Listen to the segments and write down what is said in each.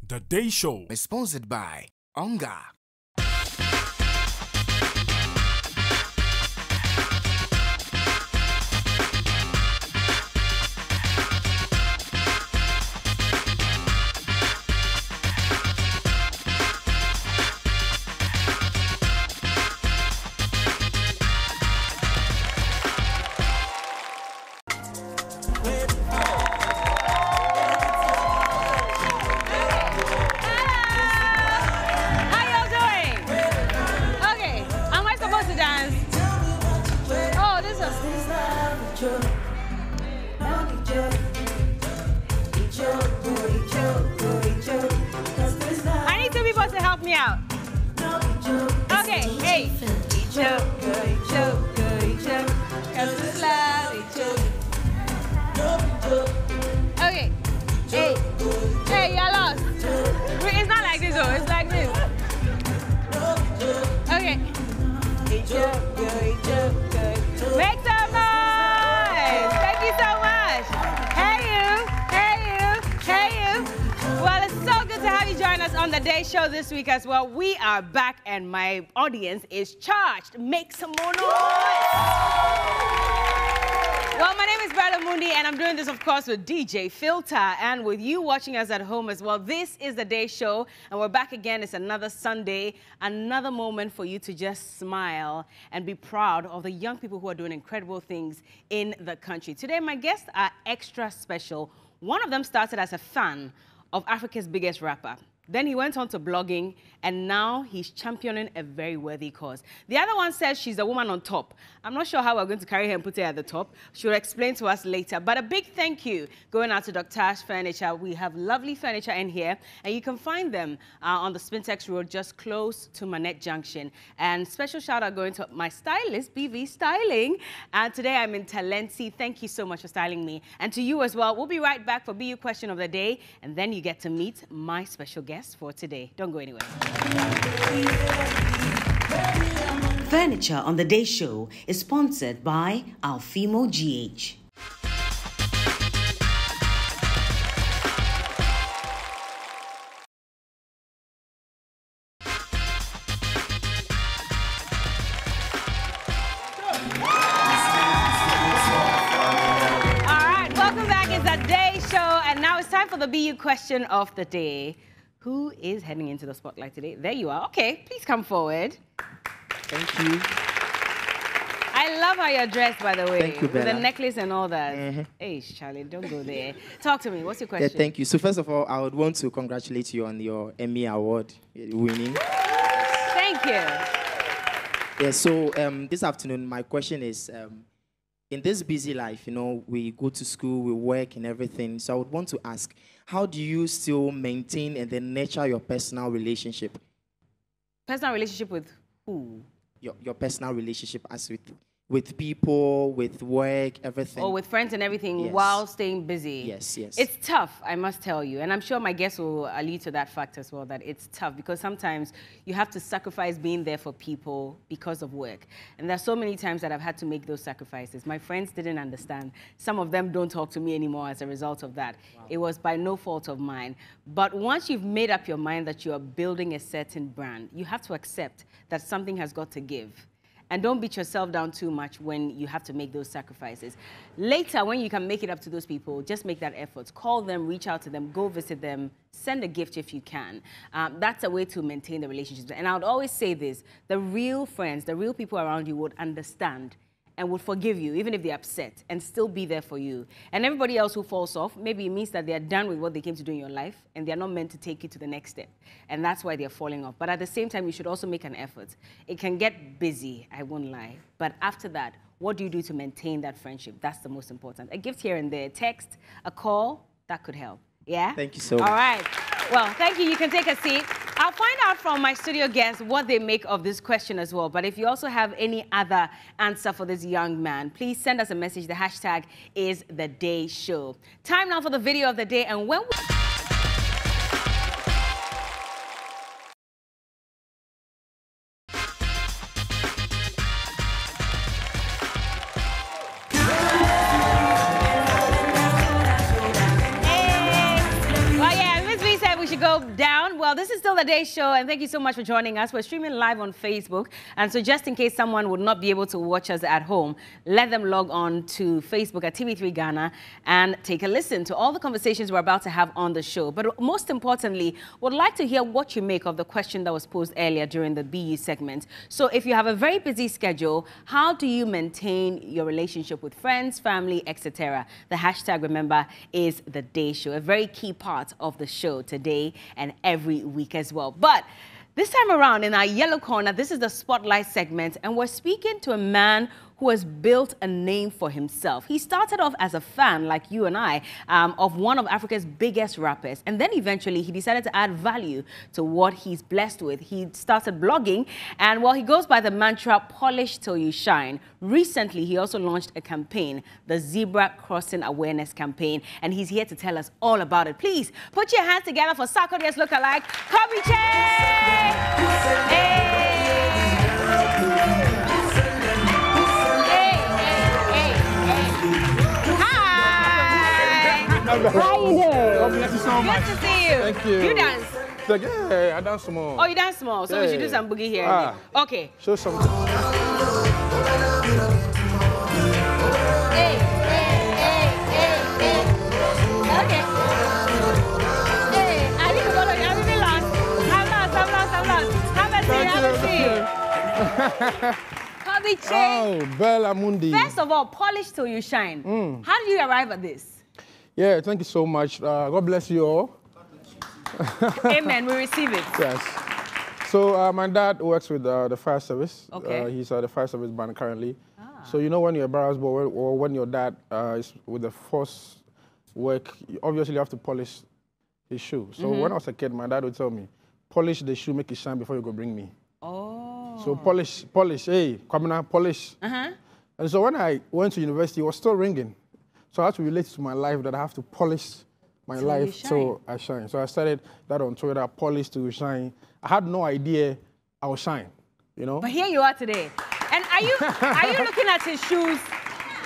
The Day Show is sponsored by Onga. On the Day Show this week as well. We are back and my audience is charged. Make some more noise. Well, my name is Berla Mundi and I'm doing this, of course, with DJ Filter and with you watching us at home as well. This is the Day Show and we're back again. It's another Sunday, another moment for you to just smile and be proud of the young people who are doing incredible things in the country. Today, my guests are extra special. One of them started as a fan of Africa's biggest rapper. Then he went on to blogging, and now he's championing a very worthy cause. The other one says she's a woman on top. I'm not sure how we're going to carry her and put her at the top. She'll explain to us later. But a big thank you going out to Dr. Ash Furniture. We have lovely furniture in here, and you can find them on the Spintex Road, just close to Manette Junction. And special shout out going to my stylist, BV Styling. And today I'm in Talenti. Thank you so much for styling me. And to you as well. We'll be right back for BU Question of the Day, and then you get to meet my special guest for today. Don't go anywhere. Furniture on the Day Show is sponsored by Alfimo GH. The BU Question of the Day. Who is heading into the spotlight today? There you are. Okay, please come forward. Thank you. I love how you're dressed, by the way. Thank you, Bella. With the necklace and all that. Hey, Charlie, don't go there. Talk to me. What's your question? Yeah, thank you. So first of all, I would want to congratulate you on your Emmy Award winning. Thank you. Yeah, so this afternoon, my question is, in this busy life, you know, we go to school, we work and everything. So I would want to ask, how do you still maintain and then nurture your personal relationship? Personal relationship with who? Your personal relationship as with people, with work, everything. Oh, with friends and everything, yes, while staying busy. Yes, yes. It's tough, I must tell you. And I'm sure my guests will allude to that fact as well, that it's tough because sometimes you have to sacrifice being there for people because of work. And there's so many times that I've had to make those sacrifices. My friends didn't understand. Some of them don't talk to me anymore as a result of that. Wow. It was by no fault of mine. But once you've made up your mind that you are building a certain brand, you have to accept that something has got to give. And don't beat yourself down too much when you have to make those sacrifices. Later, when you can make it up to those people, just make that effort. Call them, reach out to them, go visit them, send a gift if you can. That's a way to maintain the relationships. And I would always say this, the real friends, the real people around you would understand and would forgive you, even if they're upset, and still be there for you. And everybody else who falls off, maybe it means that they're done with what they came to do in your life, and they're not meant to take you to the next step. And that's why they're falling off. But at the same time, you should also make an effort. It can get busy, I won't lie. But after that, what do you do to maintain that friendship? That's the most important. A gift here and there, a text, a call, that could help. Yeah? Thank you so much. All right. Well, thank you. You can take a seat. I'll find out from my studio guests what they make of this question as well. But if you also have any other answer for this young man, please send us a message. The hashtag is The Day Show. Time now for the video of the day. And when we... of down. Well, this is still the Day Show, and thank you so much for joining us. We're streaming live on Facebook, and so just in case someone would not be able to watch us at home, let them log on to Facebook at TV3 Ghana and take a listen to all the conversations we're about to have on the show. But most importantly, would like to hear what you make of the question that was posed earlier during the BU segment. So if you have a very busy schedule, how do you maintain your relationship with friends, family, etc.? The hashtag, remember, is the Day Show, a very key part of the show today and every week as well. But this time around in our yellow corner, this is the Spotlight segment, and we're speaking to a man who has built a name for himself. He started off as a fan, like you and I, of one of Africa's biggest rappers. And then eventually he decided to add value to what he's blessed with. He started blogging, and while he goes by the mantra, polish till you shine. Recently, he also launched a campaign, the Zebra Crossing Awareness Campaign, and he's here to tell us all about it. Please, put your hands together for Sarkodie's lookalike, Kobby Kyei! Hey! How you doing? God bless you so much. Good to see you. Thank you. You dance? Yeah, I dance small. Oh, you dance small, so we should do some boogie here. Okay. Show something. Hey, hey, hey, hey, hey. Okay. Hey, I need to follow you. I'm really lost. I'm lost. Have a seat. Kobby Kyei. Oh, Berla Mundi. First of all, polish till you shine. How did you arrive at this? Yeah, thank you so much. God bless you all. Amen. We receive it. Yes. So my dad works with the fire service. Okay. He's the fire service band currently. So you know when you're a barracks boy or when your dad is with the force work, obviously you have to polish his shoe. So when I was a kid, my dad would tell me, polish the shoe, make it shine before you go bring me. Oh. So polish, hey, come on, polish. And so when I went to university, it was still ringing. So I had to relate to my life that I have to polish my life so I shine. So I started that on Twitter, polish to shine. I had no idea I would shine, you know? But here you are today. And are you looking at his shoes?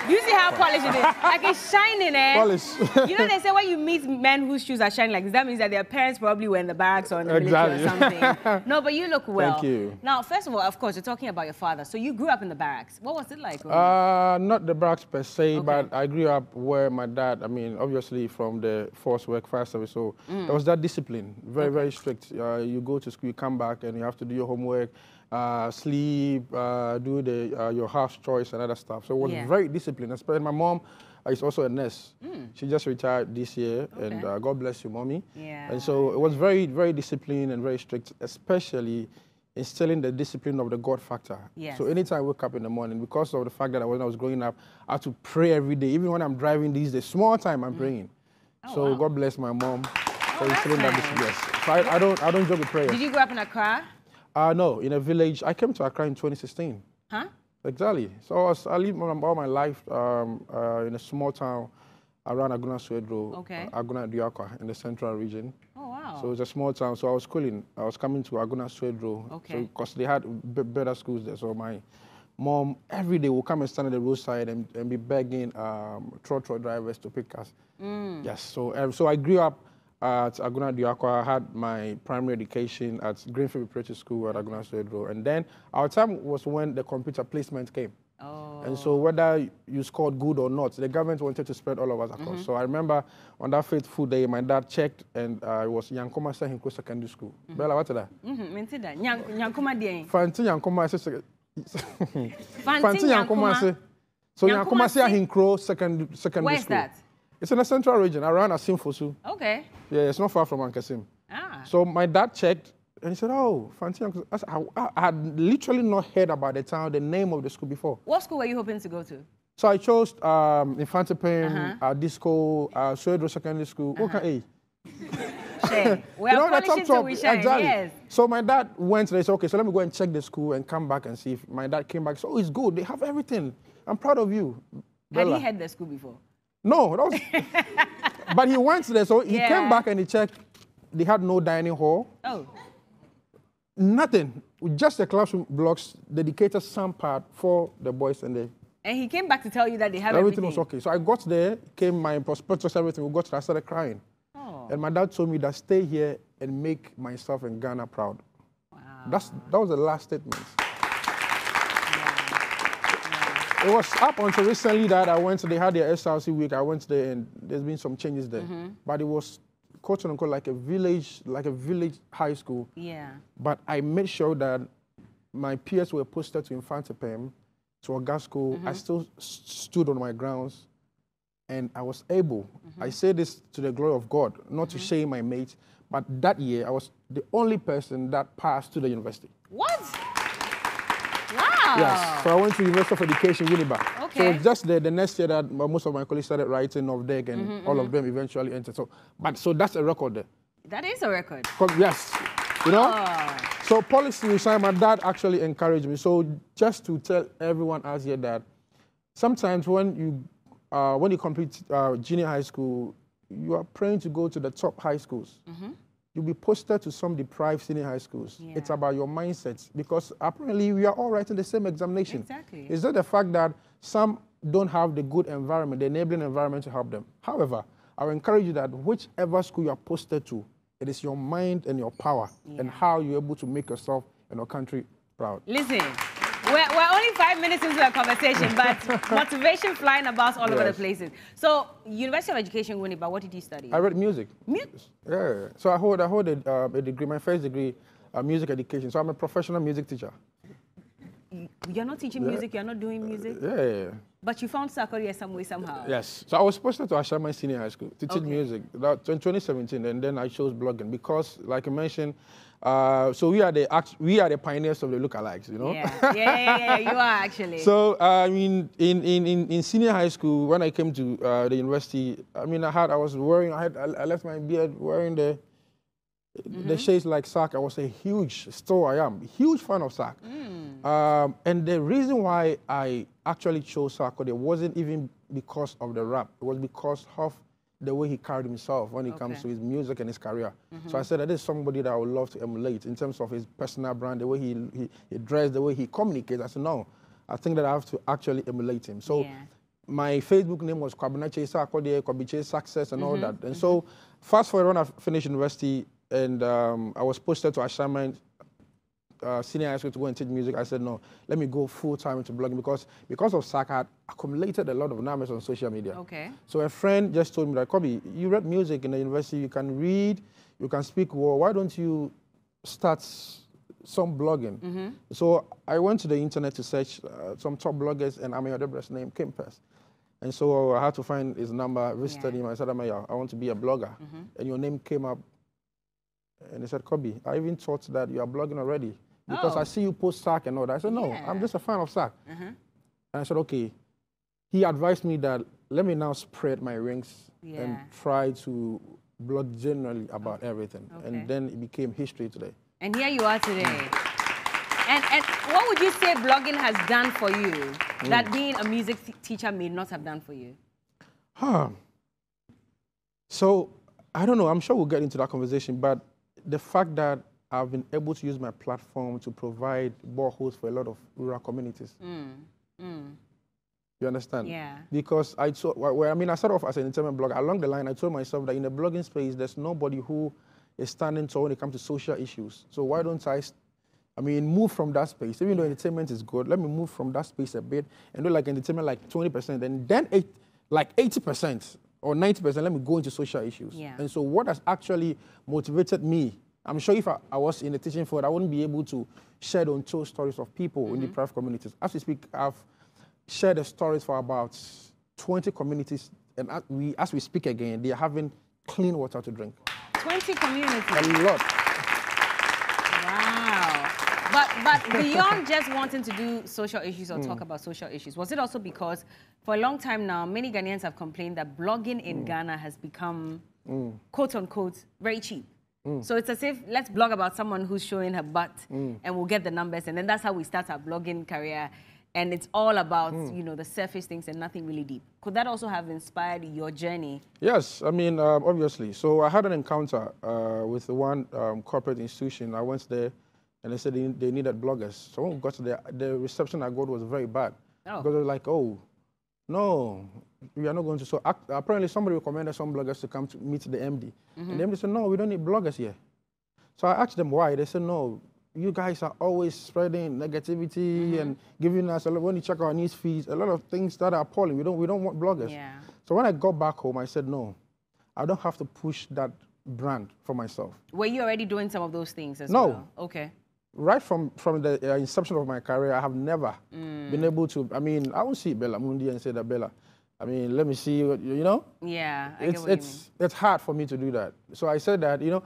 You see how polished it is? Like it's shining, eh? Polish. You know, they say when you meet men whose shoes are shining like this, that means that their parents probably were in the barracks or in the military or something. No, but you look well. Thank you. Now, first of all, of course, you're talking about your father. So you grew up in the barracks. What was it like? Not the barracks per se, but I grew up where my dad, I mean, obviously from the force work, fire service, so there was that discipline, very, very strict. You go to school, you come back, and you have to do your homework, sleep, do your house chores and other stuff. So it was very disciplined. Especially my mom is also a nurse. She just retired this year, and God bless you, mommy. Yeah. And so it was very, very disciplined and very strict, especially instilling the discipline of the God factor. Yes. So anytime I wake up in the morning, because of the fact that when I was growing up, I had to pray every day. Even when I'm driving these days, small time I'm praying. So God bless my mom for instilling that discipline. Yes. So I don't joke with prayer. Did you grow up in Accra? No, in a village. I came to Accra in 2016. Huh? Exactly. So I lived all my life in a small town around Aguna Suedro, Aguna Diakwa in the central region. Oh, wow. So it's a small town. So I was schooling. I was coming to Aguna Suedro because they had better schools there. So my mom every day would come and stand at the roadside and be begging trotro drivers to pick us. Yes. So I grew up at Aguna Diakwa. I had my primary education at Greenfield Preparatory School at Aguna Suedro. And then our time was when the computer placement came. And so whether you scored good or not, the government wanted to spread all of us across. So I remember on that fateful day, my dad checked, and it was Yankoma Hinko Secondary School. Berla, what's that? Yankoma Dien. Fanti Yankoma Fanti Yankoma. So Yankoma Hinko Secondary School. Where's that? It's in the central region, around Asimfosu. Okay. Yeah, it's not far from Ankasim. Ah. So my dad checked, and he said, oh, Fanti Yankoma. I had literally not heard about the town, the name of the school before. What school were you hoping to go to? So I chose Infante Pen, Disco, Suedro Secondary School. Okay. We are polishing till we shine. Exactly. Yes. So my dad went there. He said, okay, so let me go and check the school and come back and see if my dad came back. So it's good. They have everything. I'm proud of you. Had Berla. he had the school before? No, that was. But he went there, so he came back and he checked. They had no dining hall. Oh. Nothing. Just the classroom blocks, dedicated some part for the boys and the. And he came back to tell you that they have everything was okay. So I got there, came my prospectus, everything. We got there, I started crying. Oh. And my dad told me that stay here and make myself and Ghana proud. Wow. That was the last statement. It was up until recently that I went to, they had their SRC week, I went there and there's been some changes there. But it was quote unquote like a village high school. Yeah. But I made sure that my peers were posted to Infantipem, to a gas school. I still stood on my grounds and I was able, I say this to the glory of God, not to shame my mates, but that year I was the only person that passed to the university. What? Wow. Yes, so I went to University of Education, Winneba. Okay. So it's just the next year that most of my colleagues started writing off deck and all of them eventually entered. So that's a record there. That is a record. Yes, you know? So policy, my dad actually encouraged me. So just to tell everyone else here that sometimes when you complete junior high school, you are praying to go to the top high schools. You'll be posted to some deprived senior high schools. Yeah. It's about your mindset because apparently we are all writing the same examination. Exactly. It's just the fact that some don't have the good environment, the enabling environment to help them. However, I will encourage you that whichever school you are posted to, it is your mind and your power and how you're able to make yourself and your country proud. Listen, we're only 5 minutes into a conversation, but motivation flying about all over the places. So, University of Education, Winneba, what did you study? I read music. Music? Yeah. So I hold a degree, my first degree, music education. So I'm a professional music teacher. You're not teaching music, you're not doing music? Yeah. But you found Sakoria some way, somehow? Yes. So I was posted to Ashama Senior High School to teach music in 2017, and then I chose blogging because, like I mentioned, so we are the pioneers of the lookalikes, you know? Yeah, you are actually. So, I mean, in senior high school, when I came to the university, I mean, I left my beard wearing the shades like Sack. I was a huge fan of Sack. And the reason why I actually chose Sack, it wasn't even because of the rap. It was because of the way he carried himself when it comes to his music and his career. So I said that this is somebody that I would love to emulate in terms of his personal brand, the way he dressed, the way he communicates. I said, no, I think that I have to actually emulate him. So my Facebook name was Kobby Kyei Success and all that. And so fast forward when I finished university and I was posted to assignment senior high school to go and teach music. I said, no, let me go full-time into blogging because of SAC, I had accumulated a lot of numbers on social media. Okay. So a friend just told me that, Kobby, you read music in the university, you can read, you can speak well, why don't you start some blogging? So I went to the internet to search some top bloggers and Amaya Debre's name came first. And so I had to find his number, visited him, I said, Amaya, I want to be a blogger. And your name came up and he said, Kobby, I even thought that you are blogging already. Because I see you post SAC and all that. I said, no, I'm just a fan of SAC. And I said, okay. He advised me that let me now spread my wings and try to blog generally about everything. And then it became history today. And here you are today. And what would you say blogging has done for you that being a music teacher may not have done for you? So, I don't know. I'm sure we'll get into that conversation. But the fact that I've been able to use my platform to provide boreholes for a lot of rural communities. You understand? Yeah. Because I started off as an entertainment blogger. Along the line, I told myself that in the blogging space, there's nobody who is standing tall when it comes to social issues. So why don't I move from that space? Even though entertainment is good, let me move from that space a bit and do like entertainment like 20%, and then like 80% or 90%, let me go into social issues. Yeah. And so what has actually motivated me, I'm sure if I was in the teaching field, I wouldn't be able to share the untold stories of people in the deprived communities. As we speak, I've shared the stories for about 20 communities, and as we speak again, they are having clean water to drink. 20 communities? A lot. Wow. But beyond just wanting to do social issues or talk about social issues, was it also because for a long time now, many Ghanaians have complained that blogging in Ghana has become, quote unquote, very cheap? So it's as if, let's blog about someone who's showing her butt and we'll get the numbers, and then that's how we start our blogging career. And it's all about, the surface things and nothing really deep. Could that also have inspired your journey? Yes, obviously. So I had an encounter with one corporate institution. I went there and they said they needed bloggers. So when we got to the reception I got was very bad. Because they were like, oh, no, we are not going to. So apparently somebody recommended some bloggers to come to meet the MD. And the MD said, no, we don't need bloggers here. So I asked them why. They said, no, you guys are always spreading negativity and giving us, when you check our news feeds, a lot of things that are appalling. We don't want bloggers. Yeah. So when I got back home, I said, no, I don't have to push that brand for myself. Were you already doing some of those things as well? No. Okay. Right from the inception of my career, I have never been able to, I mean, I won't see Berla Mundi and say that, Berla, I mean, let me see what, you know? Yeah, I get what you mean. It's hard for me to do that. So I said that, you know,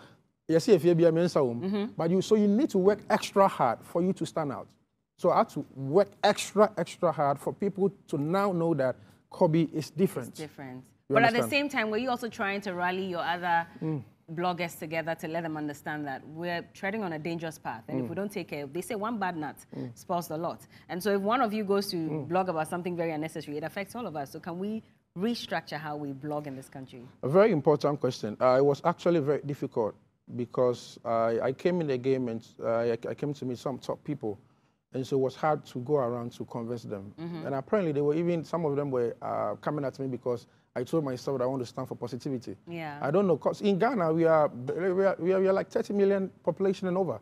you see if you be a men's home, but you need to work extra hard for you to stand out. So I had to work extra hard for people to now know that Kobby is different. It's different. But at the same time, were you also trying to rally your other bloggers together to let them understand that we're treading on a dangerous path, and if we don't take care, they say one bad nut spoils the lot. And so if one of you goes to blog about something very unnecessary, it affects all of us. So can we restructure how we blog in this country? A very important question. It was actually very difficult because I came in the game and I came to meet some top people, and so it was hard to go around to convince them. And apparently they were even, some of them were coming at me because I told myself that I want to stand for positivity. Yeah. I don't know, because in Ghana, we are like 30 million population and over.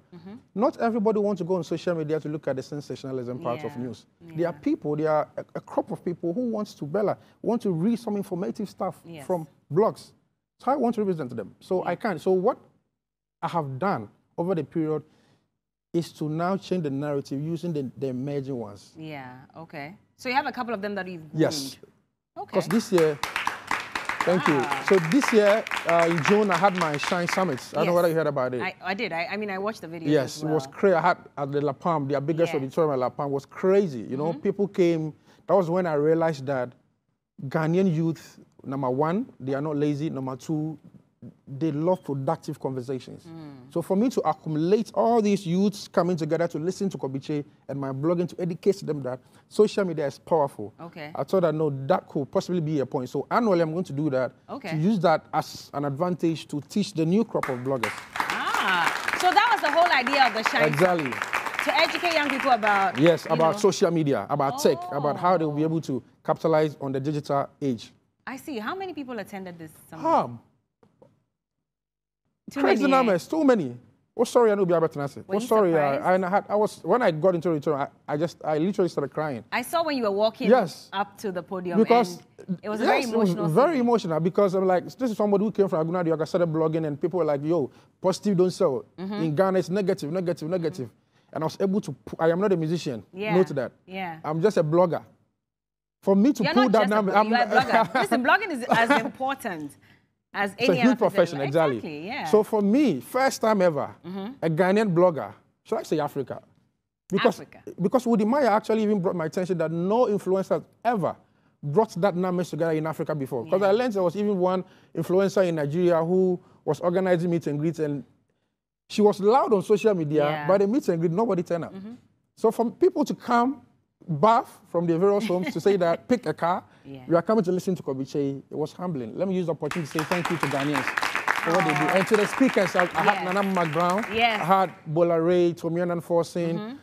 Not everybody wants to go on social media to look at the sensationalism part of news. There are people, there are a crop of people who want to read some informative stuff from blogs. So I want to represent them. So I can't. So what I have done over the period is to now change the narrative using the emerging ones. Yeah, okay. So you have a couple of them that you've groomed. Yes. Okay. Because this year, thank you. So this year, in June, I had my Shine Summit. I don't know whether you heard about it. I did. I mean, I watched the video. Yes, as well. It was crazy. I had at the La Palm, their biggest auditorium at La Palm was crazy. You know, people came. That was when I realized that Ghanaian youth, number one, they are not lazy. Number two, they love productive conversations. So for me to accumulate all these youths coming together to listen to Kobby Kyei and my blogging to educate them that social media is powerful. Okay. I thought that, no, that could possibly be a point. So annually I'm going to do that to use that as an advantage to teach the new crop of bloggers. So that was the whole idea of the Shine. Exactly. To educate young people about... Yes, about social media, about tech, about how they'll be able to capitalize on the digital age. I see. How many people attended this summit? Crazy numbers, too many. Oh, sorry, I know be able to answer. Oh, sorry, when I got into the return, I literally started crying. I saw when you were walking up to the podium, because it was very emotional. It was very emotional because I'm like, this is somebody who came from Aguna, I started blogging, and people were like, yo, positive don't sell. In Ghana, it's negative. And I was able to, I am not a musician, note that. Yeah. I'm just a blogger. For me to pull that number, you're a blogger. Listen, blogging is as important as any other. It's a huge profession, exactly. Yeah. So for me, first time ever, a Ghanaian blogger, should I say Africa? Because Woody Maya actually even brought my attention that no influencer ever brought that numbers together in Africa before. Because I learned there was even one influencer in Nigeria who was organizing meet and greets, and she was loud on social media, but the meet and greet, nobody turned up. So for people to come bath from their various homes to say that, pick a car, we are coming to listen to Kobby Kyei, it was humbling. Let me use the opportunity to say thank you to Ghanaians for what they do. And to the speakers, I had Nana McBrown, I had Bola Ray, Tomianan Forcing,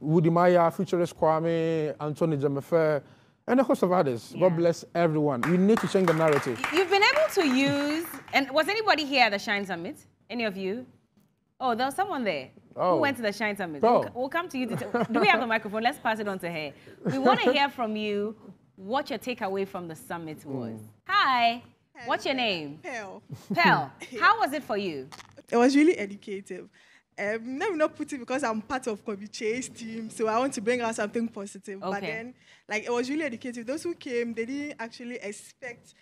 Woody Maya, Futurist Kwame, Anthony Jamefe, and a host of others. God bless everyone. We need to change the narrative. You've been able to use, and was anybody here at the Shine Summit? Any of you? Oh, there was someone there. Who went to the Shine Summit? We'll come to you. Do we have a microphone? Let's pass it on to her. We want to hear from you what your takeaway from the summit was. Hi. What's your name? Pearl. Pearl. How was it for you? It was really educative. Let me not put it because I'm part of Kobby Kyei's team, so I want to bring out something positive. But then, like, it was really educative. Those who came, they didn't actually expect,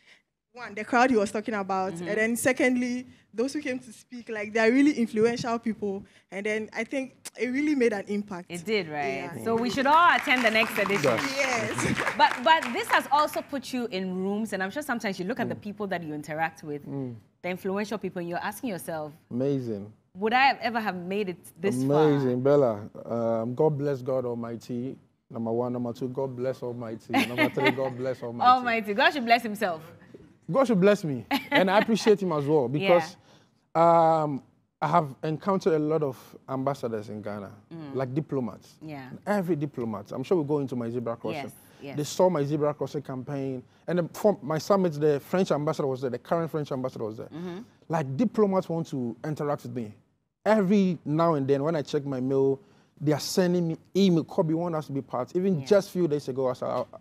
one, the crowd he was talking about, and then secondly, those who came to speak, like, they're really influential people, and then I think it really made an impact. It did, right? Yeah. So we should all attend the next edition. Yes. But this has also put you in rooms, and I'm sure sometimes you look at the people that you interact with, the influential people, and you're asking yourself, amazing. Would I have ever have made it this far? Amazing, Bella. God bless God Almighty. Number one. Number two, God bless Almighty. Number three, God bless Almighty. Almighty. God should bless himself. God should bless me. And I appreciate him as well because I have encountered a lot of ambassadors in Ghana, like diplomats. Yeah. Every diplomat. I'm sure we'll go into my zebra crossing. Yes. They saw my zebra crossing campaign. And for my summit, the French ambassador was there, the current French ambassador was there. Like diplomats want to interact with me. Every now and then when I check my mail, they are sending me email. Kobby want us to be part. Even just a few days ago,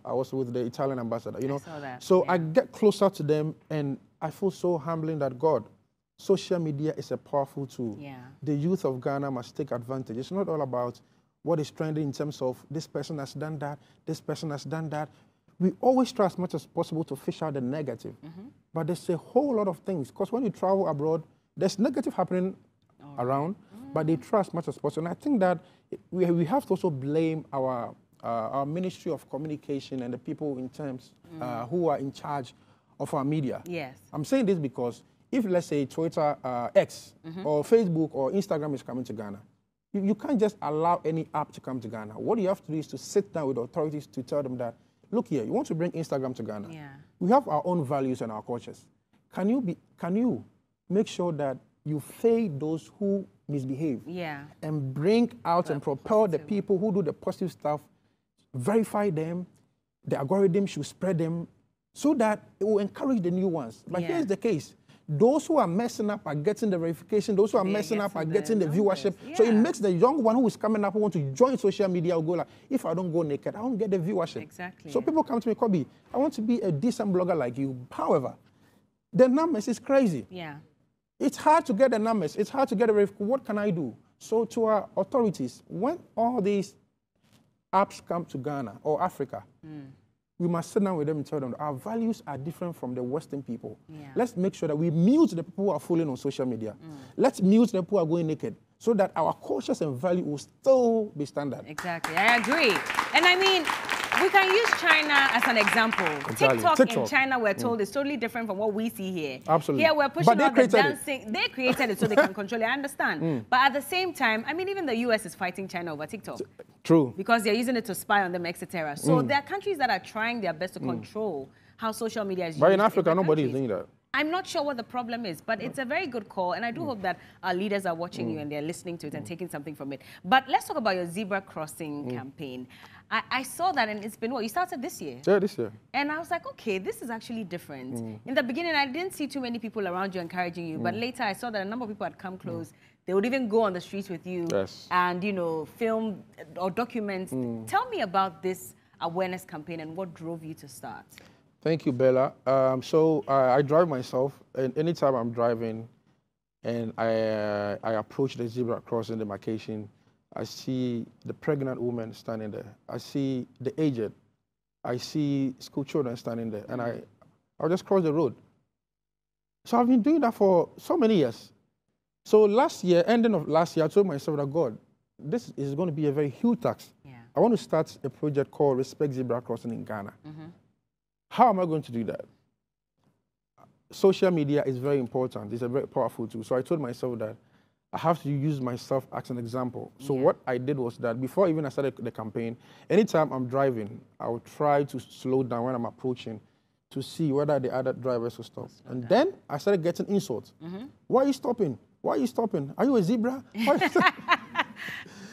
I was with the Italian ambassador, you know. I saw that. So I get closer to them, and I feel so humbling that God, social media is a powerful tool. Yeah. The youth of Ghana must take advantage. It's not all about what is trending in terms of this person has done that, this person has done that. We always try as much as possible to fish out the negative. But there's a whole lot of things, because when you travel abroad, there's negative happening around, but they try as much as possible. And I think that we have to also blame our Ministry of Communication and the people in terms who are in charge of our media. Yes. I'm saying this because if, let's say, Twitter, X, or Facebook, or Instagram is coming to Ghana, you can't just allow any app to come to Ghana. What you have to do is to sit down with authorities to tell them that, look here, you want to bring Instagram to Ghana. Yeah. We have our own values and our cultures. Can you make sure that you fade those who misbehave? Yeah. And bring out and propel the people who do the positive stuff, verify them, the algorithm should spread them, so that it will encourage the new ones. But here's the case. Those who are messing up are getting the verification. Those who are messing up are getting the viewership. So it makes the young one who is coming up who want to join social media will go like, if I don't go naked, I won't get the viewership. Exactly. So people come to me, Kobby, I want to be a decent blogger like you. However, the numbers is crazy. Yeah. It's hard to get the numbers. It's hard to get the verification. What can I do? So to our authorities, when all these apps come to Ghana or Africa, we must sit down with them and tell them that our values are different from the Western people. Yeah. Let's make sure that we mute the people who are fooling on social media. Let's mute the people who are going naked, so that our cultures and value will still be standard. Exactly, I agree. And I mean, we can use China as an example. TikTok in China, we're told, is totally different from what we see here. Absolutely. Here, we're pushing out the dancing. They created it so they can control it, I understand. But at the same time, I mean, even the US is fighting China over TikTok. True. Because they're using it to spy on them, etc. So there are countries that are trying their best to control how social media is used. But in Africa, nobody is doing that. I'm not sure what the problem is, but it's a very good call, and I do hope that our leaders are watching you and they're listening to it and taking something from it. But let's talk about your zebra crossing campaign. I saw that, and it's been what? You started this year? Yeah, this year. And I was like, okay, this is actually different. In the beginning, I didn't see too many people around you encouraging you, but later I saw that a number of people had come close. They would even go on the streets with you and, you know, film or document. Tell me about this awareness campaign and what drove you to start. Thank you, Bella. So I drive myself, and anytime I'm driving and I approach the zebra crossing demarcation, I see the pregnant woman standing there. I see the aged. I see school children standing there, and I'll just cross the road. So I've been doing that for so many years. So last year, ending of last year, I told myself that, God, this is going to be a very huge task. Yeah. I want to start a project called Respect Zebra Crossing in Ghana. How am I going to do that? Social media is very important. It's a very powerful tool. So I told myself that I have to use myself as an example. So what I did was that before even I started the campaign, anytime I'm driving, I would try to slow down when I'm approaching to see whether the other drivers will stop. And then I started getting insults. Why are you stopping? Why are you stopping? Are you a zebra? Why are you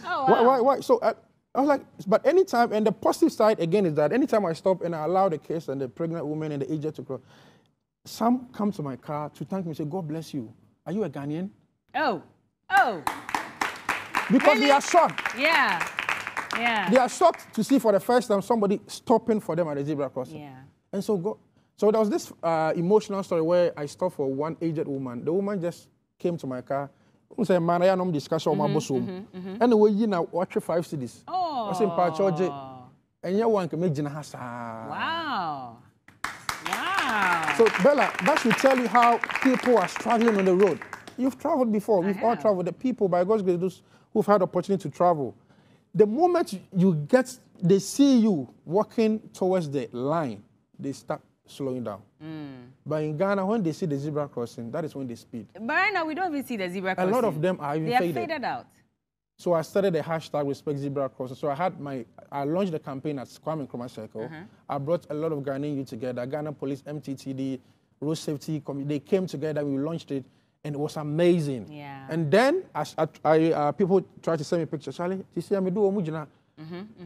Oh, wow. why? So I was like, but anytime, and the positive side again is that anytime I stop and I allow the kids and the pregnant woman and the aged to cross, some come to my car to thank me and say, God bless you. Are you a Ghanaian? Oh. Because they are shocked. Yeah. They are shocked to see for the first time somebody stopping for them at the zebra crossing. Yeah. And so there was this emotional story where I stopped for one aged woman. The woman just came to my car. I said, man, I had no discussion on my boss. Anyway, you know, watch 5 cities. Oh. I said, and you want to make Jinahasa. Wow. So, Bella, that should tell you how people are struggling on the road. You've traveled before. We've all traveled. The people, by God's grace, those who've had the opportunity to travel. The moment they see you walking towards the line, they start slowing down. But in Ghana, when they see the zebra crossing, that is when they speed. But right now, we don't even see the zebra crossing. A lot of them are even faded. They are faded out. So I started the hashtag Respect Zebra Crossing. So I launched the campaign at Kwame Nkrumah Circle. I brought a lot of Ghanaian youth together, Ghana Police, MTTD, Road Safety Committee. They came together, we launched it, and it was amazing. Yeah. And then people tried to send me pictures. Charlie, you see me do Omujina?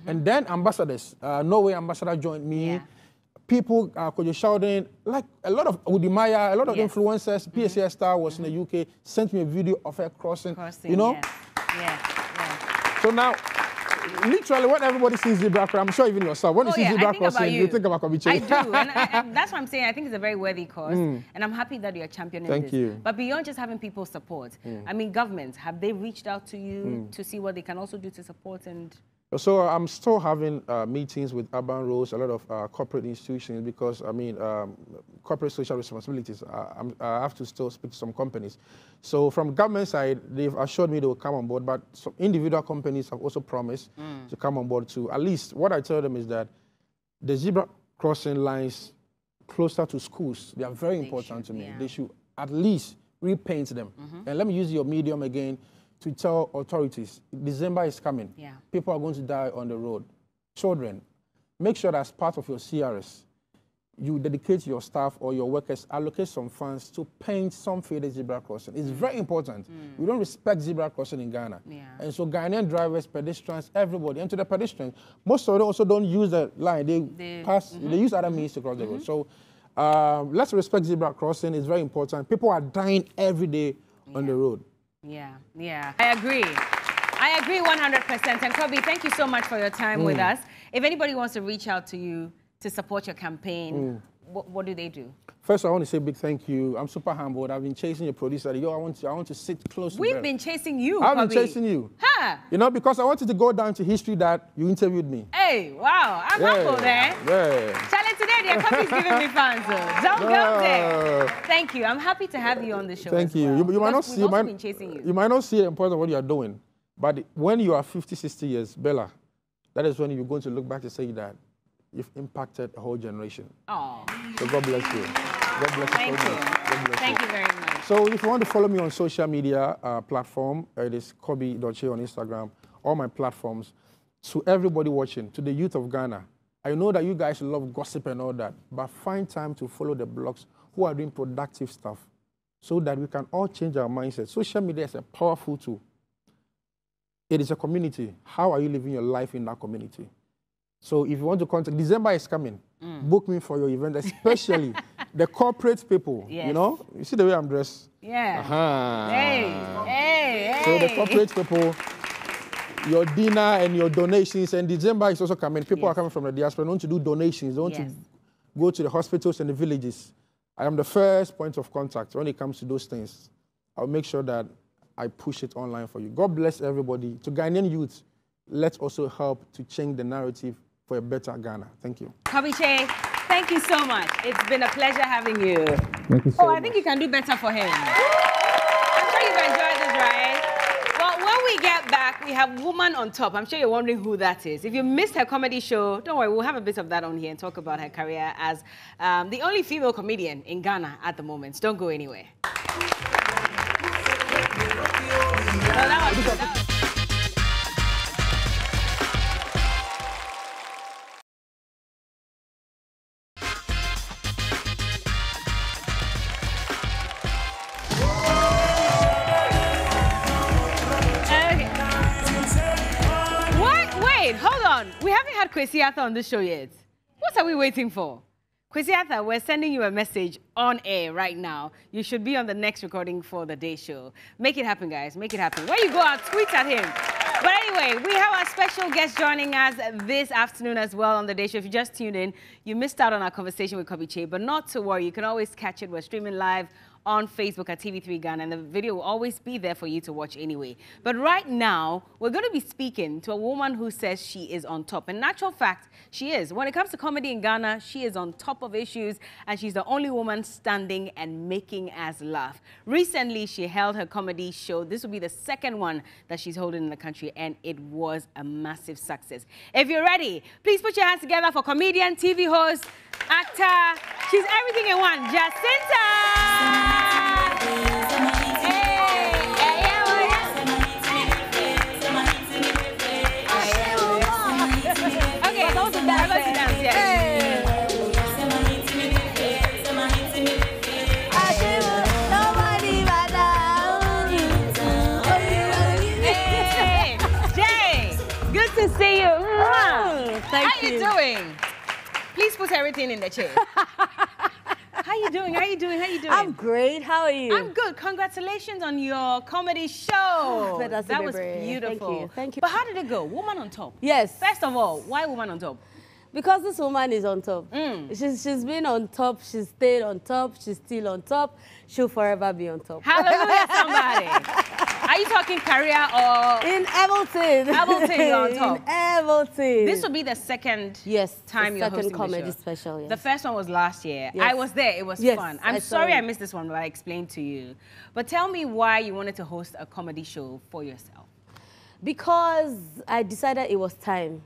And then ambassadors, Norway ambassador joined me. Yeah. people, Kojo Sheldon, like a lot of Udimaya, a lot of influencers, PSA Star was in the UK, sent me a video of her crossing, you know? Yeah. So now, literally, when everybody sees zebra crossing, I'm sure even yourself, when you see zebra crossing, you think about Kobby Kyei. I do, and that's what I'm saying. I think it's a very worthy cause, and I'm happy that you're championing this. Thank you. But beyond just having people support, I mean, governments, have they reached out to you to see what they can also do to support and... So I'm still having meetings with urban roads, a lot of corporate institutions, because, I mean, corporate social responsibilities, I have to still speak to some companies. So from government side, they've assured me they will come on board, but some individual companies have also promised to come on board too. At least what I tell them is that the zebra crossing lines closer to schools, they are very important to me. Yeah. They should at least repaint them. And let me use your medium again to tell authorities, December is coming. Yeah. People are going to die on the road. Children, make sure that as part of your CRS, you dedicate your staff or your workers, allocate some funds to paint some faded zebra crossing. It's very important. We don't respect zebra crossing in Ghana. Yeah. And so Ghanaian drivers, pedestrians, everybody, and to the pedestrians, most of them also don't use the line. They pass, they use other means to cross the road. So let's respect zebra crossing. It's very important. People are dying every day on the road. Yeah, I agree. I agree 100%. And Kobby, thank you so much for your time with us. If anybody wants to reach out to you to support your campaign, what do they do? First, I want to say a big thank you. I'm super humbled. I've been chasing your producer. Yo, I want to sit close to We've been chasing you, I've Kobby. been chasing you. Huh? You know, because I wanted to go down to history that you interviewed me. Hey, wow. I'm humble there. Yeah. Charlie, today, Kobby's giving me fans. Don't go there. Thank you. I'm happy to have you on the show. Thank you. Well. You might not see. Been chasing you. You might not see the importance of what you are doing, but when you are 50, 60 years, Bella, that is when you're going to look back and say that you've impacted a whole generation. Oh. So God bless you. God bless you. Thank you. Thank you very much. So if you want to follow me on social media platform, it is Kobby.Kyei on Instagram, all my platforms. To everybody watching, to the youth of Ghana, I know that you guys love gossip and all that, but find time to follow the blogs who are doing productive stuff so that we can all change our mindset. Social media is a powerful tool. It is a community. How are you living your life in that community? So if you want to contact, December is coming. Book me for your event, especially the corporate people. Yes. You know, you see the way I'm dressed? Yeah. Hey. So the corporate people, your dinner and your donations, and December is also coming. People are coming from the diaspora. They want to do donations. They want to go to the hospitals and the villages. I am the first point of contact when it comes to those things. I'll make sure that I push it online for you. God bless everybody. To Ghanaian youth, let's also help to change the narrative for a better Ghana. Thank you. Kobby Kyei, thank you so much. It's been a pleasure having you. Thank you so much. I think you can do better for him. I'm sure you've enjoyed this, right? Well, when we get back, we have Woman on Top. I'm sure you're wondering who that is. If you missed her comedy show, don't worry, we'll have a bit of that on here and talk about her career as the only female comedian in Ghana at the moment. So don't go anywhere. We haven't had Kwesi Arthur on this show yet. What are we waiting for? Kwesi Arthur, we're sending you a message on air right now. You should be on the next recording for the day show. Make it happen, guys. Make it happen. When you go out, tweet at him. But anyway, we have our special guest joining us this afternoon as well on the day show. If you just tuned in, you missed out on our conversation with Kobby Kyei, but not to worry. You can always catch it. We're streaming live on Facebook at TV3 Ghana, and the video will always be there for you to watch anyway. But right now, we're going to be speaking to a woman who says she is on top. In actual fact, she is. When it comes to comedy in Ghana, she is on top of issues, and she's the only woman standing and making us laugh. Recently, she held her comedy show. This will be the second one that she's holding in the country, and it was a massive success. If you're ready, please put your hands together for comedian, TV host, actor. She's everything in one, Jacinta. Thank you. How you doing? Please put everything in the chair. How you doing? How you doing? How you doing? I'm great. How are you? I'm good. Congratulations on your comedy show. Oh, that was beautiful. Thank you. Thank you. But how did it go? Woman on top. Yes. First of all, why woman on top? Because this woman is on top. She's been on top. She's stayed on top. She's still on top. She'll forever be on top. Hallelujah, somebody. Are you talking career or? In Hamilton. Hamilton, you're on top. In Hamilton. This will be the second time you're hosting comedy the show. Special. Yes. The first one was last year. Yes. I was there. It was fun. I'm sorry I missed this one, but I explained to you. But tell me why you wanted to host a comedy show for yourself. Because I decided it was time.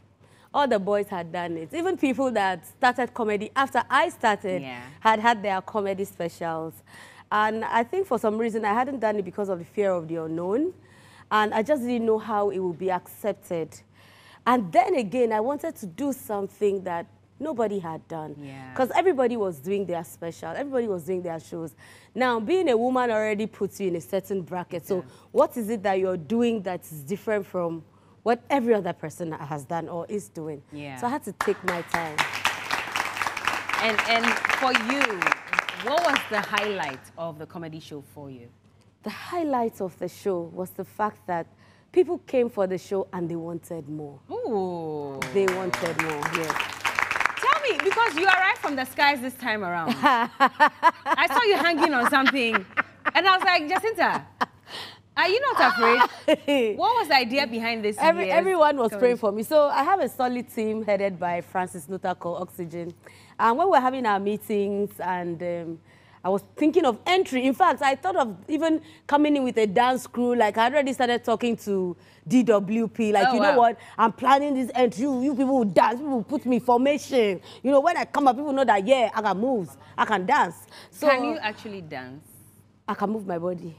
All the boys had done it. Even people that started comedy after I started had their comedy specials. And I think for some reason I hadn't done it because of the fear of the unknown. And I just didn't know how it would be accepted. And then again, I wanted to do something that nobody had done. Because everybody was doing their special. Everybody was doing their shows. Now, being a woman already puts you in a certain bracket. So what is it that you're doing that is different from what every other person has done or is doing? So I had to take my time. And for you, what was the highlight of the comedy show for you? The highlight of the show was the fact that people came for the show and they wanted more. Ooh. They wanted more, yes. Tell me, because you arrived from the skies this time around. I saw you hanging on something. And I was like, Jacinta, are you not afraid? What was the idea behind this? Everyone was praying for me. So I have a solid team headed by Francis Nutter called Oxygen. And when we were having our meetings and I was thinking of entry. In fact, I thought of even coming in with a dance crew. Like, I already started talking to DWP. Like, you know what? I'm planning this entry. You people will dance. People will put me in formation. You know, when I come up, people know that, yeah, I can move. I can dance. So, can you actually dance? I can move my body.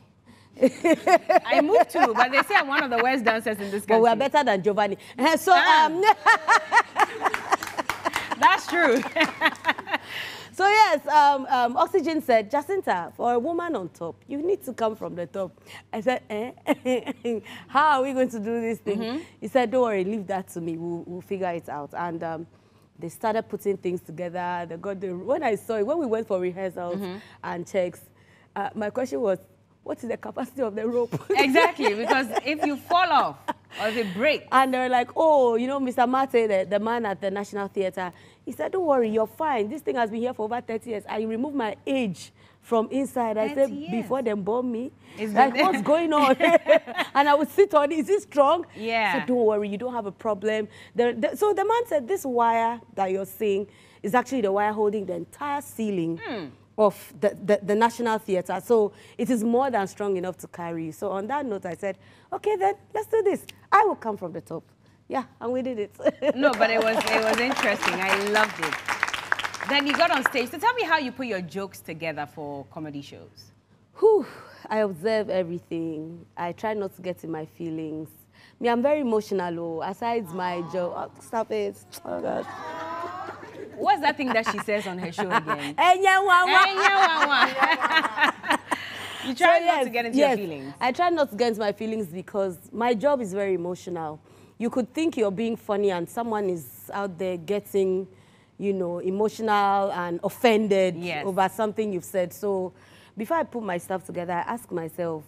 I move too, but they say I'm one of the worst dancers in this country. But we are better than Giovanni. So, that's true. So yes, Oxygen said, Jacinta, for a woman on top, you need to come from the top. I said, how are we going to do this thing? He said, don't worry, leave that to me. We'll figure it out. And they started putting things together. They got when I saw it, when we went for rehearsals and checks, my question was, what is the capacity of the rope? Exactly, because if you fall off or if it breaks. And they're like, oh, you know, Mr. Mate, the man at the National Theatre, he said, don't worry, you're fine. This thing has been here for over 30 years. I removed my age from inside. I said, before they bomb me, like, what's going on? And I would sit on it. Is it strong? Yeah. So don't worry, you don't have a problem. So the man said, this wire that you're seeing is actually the wire holding the entire ceiling of the National Theatre. So it is more than strong enough to carry you. So on that note, I said, okay, then let's do this. I will come from the top. Yeah, and we did it. No, but it was interesting. I loved it. Then you got on stage. So tell me how you put your jokes together for comedy shows. Whew, I observe everything. I try not to get in my feelings. Me, I'm very emotional, aside my joke. Oh, stop it. Oh, God. What's that thing that she says on her show again? You try not to get into your feelings. I try not to get into my feelings because my job is very emotional. You could think you're being funny and someone is out there getting, you know, emotional and offended over something you've said. So before I put my stuff together, I ask myself,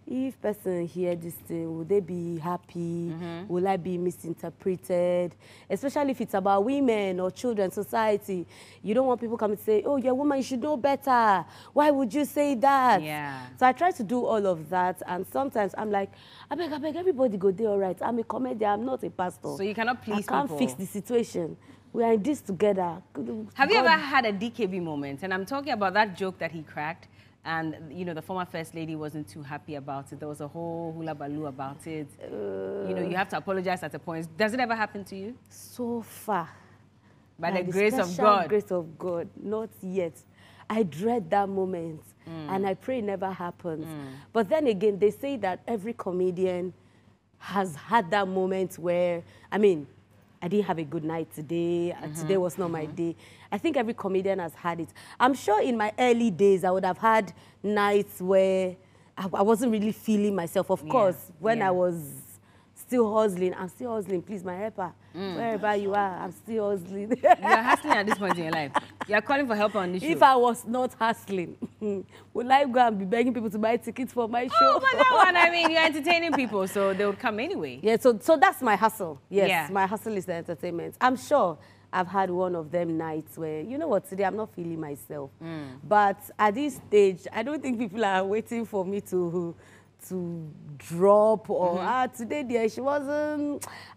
if person hear this thing, would they be happy? Will I be misinterpreted? Especially if it's about women or children, society. You don't want people coming to say, oh, you're a woman, you should know better. Why would you say that? Yeah. So I try to do all of that. And sometimes I'm like, I beg, everybody go there all right. I'm a comedian, I'm not a pastor. So you cannot please people. I can't fix the situation. We are in this together. Have you ever had a DKB moment? And I'm talking about that joke that he cracked. And, you know, the former First Lady wasn't too happy about it. There was a whole hula baloo about it. You know, you have to apologize at a point. Does it ever happen to you? So far. By the grace of God. Grace of God, not yet. I dread that moment. And I pray it never happens. But then again, they say that every comedian has had that moment where, I mean, I didn't have a good night today. Today was not my day. I think every comedian has had it. I'm sure in my early days, I would have had nights where I wasn't really feeling myself. Of course, when I was still hustling. I'm still hustling. Please, my helper, wherever you are, I'm still hustling. You're hustling at this point in your life. You're calling for help on this show. If I was not hustling, would I go and be begging people to buy tickets for my show? Oh, but that one, I mean, you're entertaining people, so they would come anyway. Yeah, so that's my hustle. Yes, my hustle is the entertainment. I'm sure I've had one of them nights where, you know what, today I'm not feeling myself. But at this stage, I don't think people are waiting for me to drop or today dear,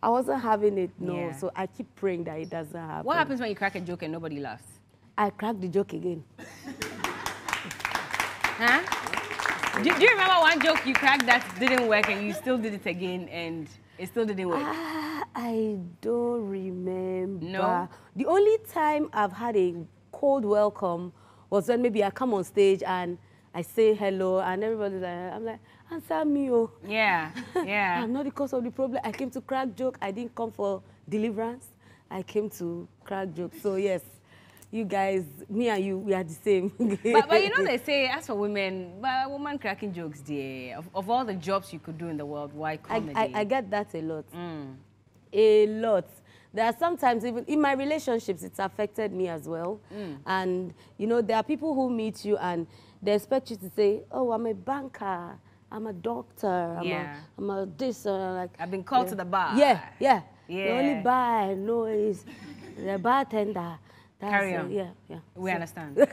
I wasn't having it. No, so I keep praying that it doesn't happen. What happens when you crack a joke and nobody laughs? I crack the joke again. Huh? Do you remember one joke you cracked that didn't work and you still did it again and it still didn't work? I don't remember. No? The only time I've had a cold welcome was when maybe I come on stage and I say hello and everybody's like, I'm like, answer me, oh. Yeah, yeah. I'm not the cause of the problem. I came to crack joke. I didn't come for deliverance. I came to crack joke. So yes, you guys, me and you, we are the same. but you know they say, as for women, but woman cracking jokes, dear. Of all the jobs you could do in the world, why comedy? I get that a lot. A lot. There are sometimes, even in my relationships, it's affected me as well. And, you know, there are people who meet you and they expect you to say, oh, I'm a banker, I'm a doctor, I'm a this, like... I've been called to the bar. Yeah. The only bar I know is the bartender. Carry on. Yeah. We understand.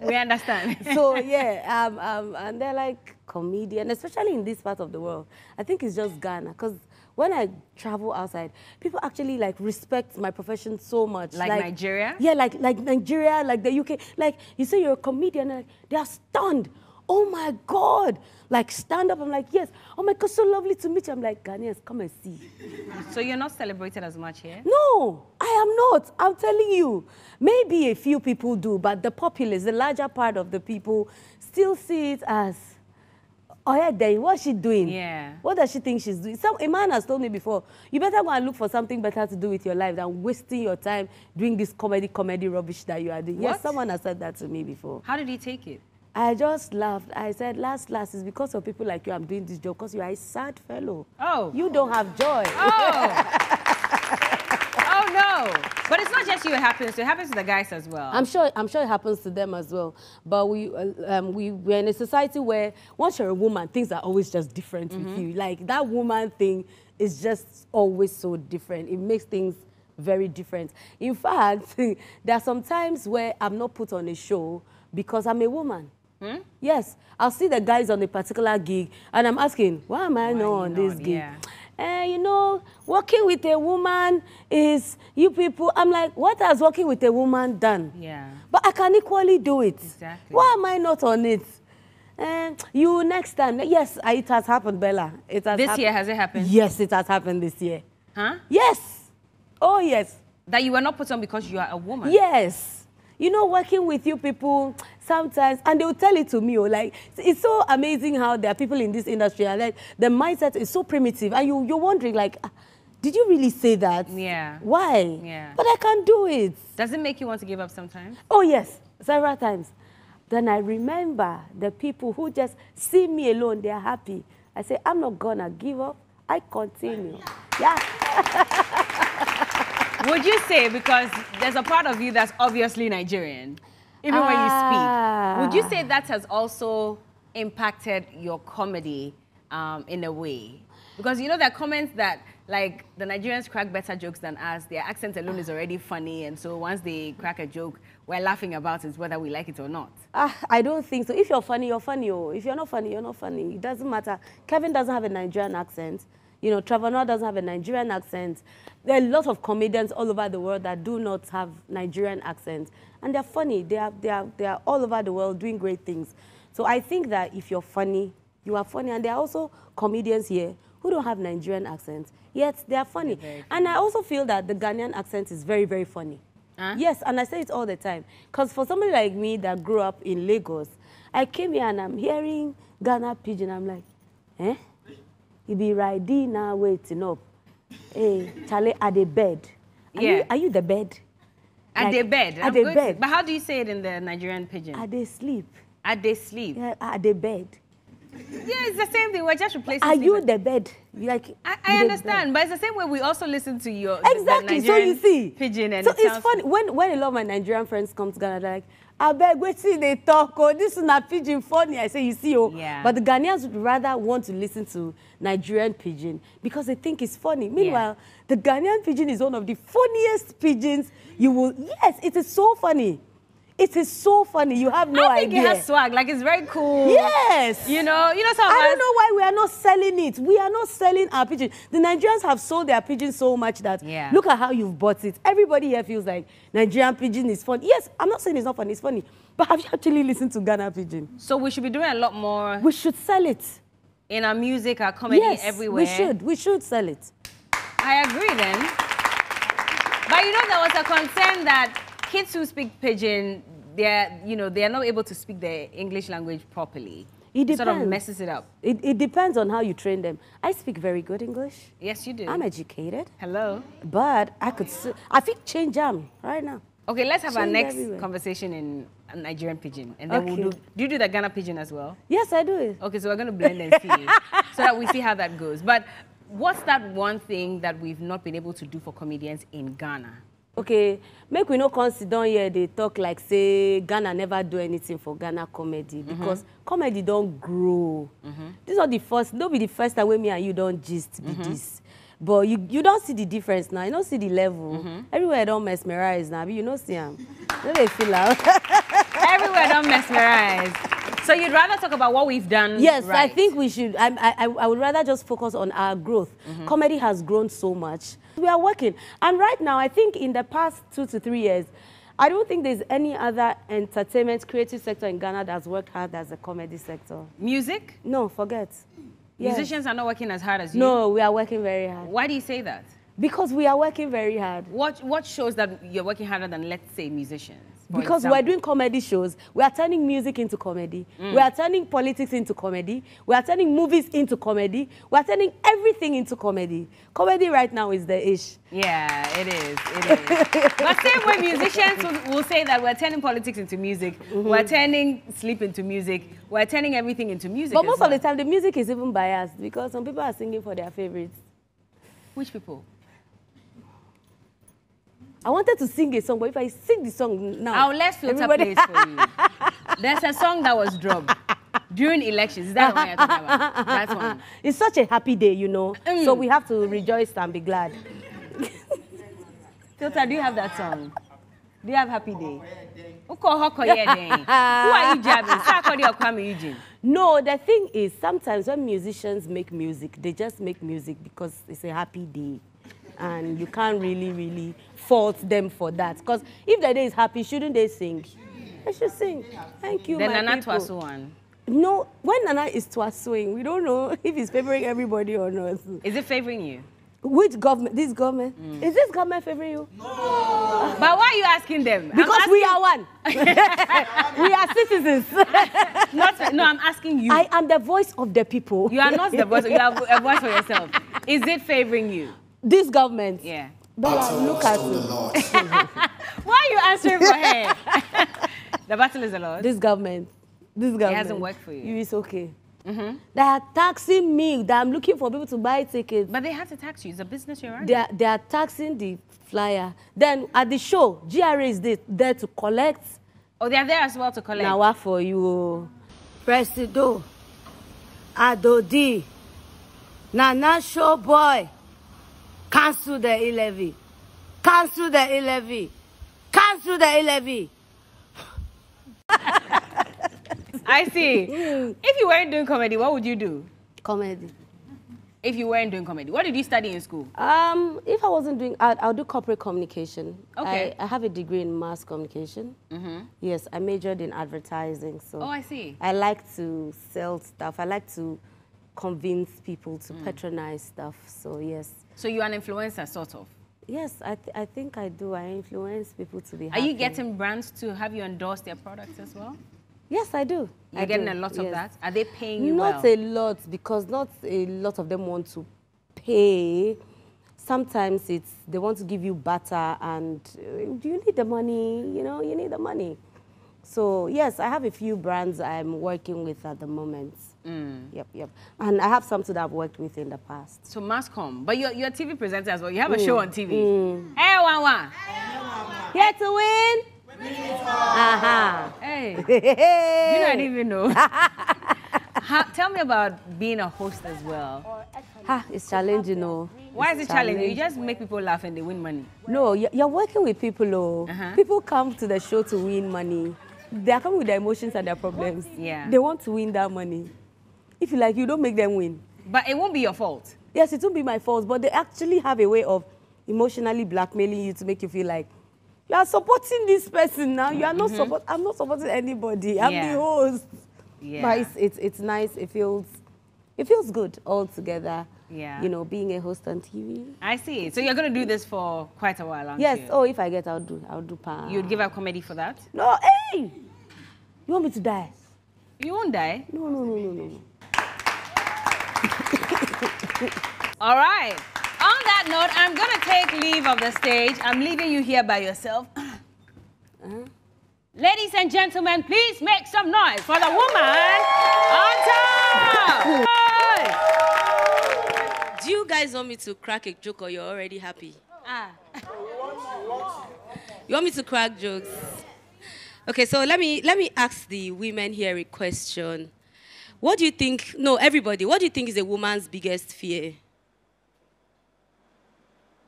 We understand. So, and they're like comedian, especially in this part of the world. I think it's just Ghana, because when I travel outside, people actually like respect my profession so much. Like Nigeria? Yeah, like Nigeria, like the UK. Like, you say you're a comedian, like, they are stunned. Oh my God. Like, stand up. I'm like, yes. Oh my God, so lovely to meet you. I'm like, Ghanaians, come and see. So you're not celebrated as much here? No, I am not. I'm telling you. Maybe a few people do, but the populace, the larger part of the people, still see it as, oh yeah, then what's she doing? Yeah. What does she think she's doing? A man has told me before, you better go and look for something better to do with your life than wasting your time doing this comedy rubbish that you are doing. What? Yes, someone has said that to me before. How did he take it? I just laughed. I said, last, it's because of people like you I'm doing this job, because you are a sad fellow. Oh. You don't have joy. Oh. Oh, no. But it's not just you it happens to. It happens to the guys as well. I'm sure it happens to them as well. But we're in a society where once you're a woman, things are always just different with you. Like, that woman thing is just always so different. It makes things very different. In fact, there are some times where I'm not put on a show because I'm a woman. Yes, I'll see the guys on a particular gig, and I'm asking, why am I not on this gig? Yeah. You know, working with a woman is, you people, I'm like, what has working with a woman done? Yeah. But I can equally do it. Exactly. Why am I not on it? You next time. Yes, it has happened, Bella. It has this year, has it happened? Yes, it has happened this year. Huh? Yes. Oh, yes. That you were not put on because you are a woman? Yes. You know, working with you people sometimes, and they will tell it to me, like, it's so amazing how there are people in this industry, and like, the mindset is so primitive, and you're wondering, like, did you really say that? Yeah. Why? Yeah. But I can do it. Does it make you want to give up sometimes? Oh, yes, several times. Then I remember the people who just see me alone, they're happy. I say, I'm not gonna give up, I continue. Yeah. Would you say, because there's a part of you that's obviously Nigerian, even when you speak, would you say that has also impacted your comedy in a way? Because, you know, there are comments that, like, the Nigerians crack better jokes than us. Their accent alone is already funny, and so once they crack a joke, we're laughing about it, whether we like it or not. I don't think so. If you're funny, you're funny. Oh. If you're not funny, you're not funny. It doesn't matter. Kevin doesn't have a Nigerian accent. You know, Trevor Noah doesn't have a Nigerian accent. There are a lot of comedians all over the world that do not have Nigerian accents. And they're funny. They are all over the world doing great things. So I think that if you're funny, you are funny. And there are also comedians here who don't have Nigerian accents, yet they are funny. And I also feel that the Ghanaian accent is very, very funny. Huh? Yes, and I say it all the time. Because for somebody like me that grew up in Lagos, I came here and I'm hearing Ghana pidgin. I'm like, eh? You be riding now waiting up. Hey, Charlie, at the bed. Are you the bed? At the bed? At the bed. But how do you say it in the Nigerian pidgin? At the sleep. At the sleep? Yeah, at the bed. Yeah, it's the same thing. We're just replacing. Are you the bed? Like I understand, but it's the same way we also listen to your exactly. The so you see, pidgin, and so it's funny when a lot of my Nigerian friends come to Ghana, they're like, I beg, wait till they talk. Oh, this is not pidgin funny. I say, you see, oh, yeah. But the Ghanaians would rather want to listen to Nigerian pidgin because they think it's funny. Meanwhile, the Ghanaian pidgin is one of the funniest pidgins you will. Yes, it is so funny. It is so funny. You have no idea. I think it has swag. Like, it's very cool. Yes. You know, some I don't know why we are not selling it. We are not selling our pigeon. The Nigerians have sold their pigeon so much that look at how you've bought it. Everybody here feels like Nigerian pigeon is fun. Yes, I'm not saying it's not fun. It's funny. But have you actually listened to Ghana pidgin? So we should be doing a lot more. We should sell it. In our music, our comedy, everywhere. We should sell it. I agree then. But you know, there was a concern that kids who speak pidgin, they're not able to speak the English language properly. It depends. Sort of messes it up. It depends on how you train them. I speak very good English. Yes, you do. I'm educated. Hello. But I think change jam right now. Okay, let's have our next conversation in Nigerian pidgin, and then we'll do. Do you do the Ghana pidgin as well? Yes, I do it. Okay, so we're going to blend and see, so that we see how that goes. But what's that one thing that we've not been able to do for comedians in Ghana? Okay, make we no consider here they talk like say Ghana never do anything for Ghana comedy because comedy don't grow. This is not the first, don't be the first time when me and you don't gist be this. But you don't see the difference now, you don't see the level. Everywhere don't mesmerize now, but you don't see them. Don't they feel out? Everywhere don't mesmerize. So you'd rather talk about what we've done? Yes, right. I think we should. I would rather just focus on our growth. Comedy has grown so much. We are working. And right now, I think in the past 2 to 3 years, I don't think there's any other entertainment, creative sector in Ghana that's worked hard as a comedy sector. Music? No, forget. Musicians are not working as hard as you? No, we are working very hard. Why do you say that? Because we are working very hard. What shows that you're working harder than, let's say, musicians? Because we're doing comedy shows. We are turning music into comedy. We are turning politics into comedy. We are turning movies into comedy. We are turning everything into comedy. Comedy right now is the ish. Yeah, it is. It is. But same way musicians will say that we're turning politics into music. We're turning sleep into music. We're turning everything into music. But most of the time, the music is even biased because some people are singing for their favorites. Which people? I wanted to sing a song, but if I sing the song now... I'll let filter plays for you. There's a song that was dropped during elections. Is that the one you're talking about? That one. It's such a happy day, you know. So we have to rejoice and be glad. Filter, do you have that song? Do you have Happy Day? Who are you jabbing? No, the thing is, sometimes when musicians make music, they just make music because it's a happy day. And you can't really fault them for that. Because if the day is happy, shouldn't they sing? They should sing. Thank you, then my Nana people. Twasuan. No, when Nana is Twasuing, we don't know if he's favoring everybody or not. Is it favoring you? Which government? This government? Is this government favoring you? No. But why are you asking them? Because we are one. We are citizens. No, I'm asking you. I am the voice of the people. You are not the voice. You have a voice for yourself. Is it favoring you? This government? Yeah. Bella, look at it. Why are you answering for her? The battle is the Lord. This government. It hasn't worked for you. It's okay. They are taxing me. That I'm looking for people to buy tickets. But they have to tax you. It's a business you're running. They are taxing the flyer. Then at the show, GRA is there to collect. Oh, they are there as well to collect. Now what for you? Presido, Adodi, Nana Show Boy. Cancel the e-levy. Cancel the e-levy. Cancel the e-levy. I see. If you weren't doing comedy, what would you do? Comedy. If you weren't doing comedy, what did you study in school? If I wasn't doing, I'll do corporate communication. Okay. I have a degree in mass communication. Yes, I majored in advertising. So oh, I see. I like to sell stuff. I like to convince people to patronize stuff. So yes. So you're an influencer, sort of? Yes, I think I do. I influence people to be happy. Are you getting brands to have you endorse their products as well? Yes, I do. You're getting a lot of that? Are they paying you well? Not a lot, because not a lot of them want to pay. Sometimes they want to give you butter and do you need the money? You know, you need the money. So yes, I have a few brands I'm working with at the moment. Yep. And I have some that I've worked with in the past. So Mascom, but you're a TV presenter as well. You have a show on TV. Hey, Wawa. Here to win. Hey. You don't even know. Tell me about being a host as well. It's challenging, no. Why is it challenging? You just make people laugh and they win money. No, you're working with people, People come to the show to win money. They are coming with their emotions and their problems. Yeah. They want to win that money. If you like, you don't make them win. But it won't be your fault. Yes, it won't be my fault, but they actually have a way of emotionally blackmailing you to make you feel like you are supporting this person now. You are not I'm not supporting anybody. I'm the host. Yeah. But it's nice. It feels good altogether. Yeah. You know, being a host on TV. I see. So you're going to do this for quite a while, aren't you? Yes. Oh, if I get, I'll do pan. You'd give up comedy for that? No, hey! You want me to die? You won't die. No. All right. On that note, I'm going to take leave of the stage. I'm leaving you here by yourself. Ladies and gentlemen, please make some noise for the woman on top. Do you guys want me to crack a joke or you're already happy? You want me to crack jokes? Okay, so let me ask the women here a question. What do you think, no, everybody, what do you think is a woman's biggest fear?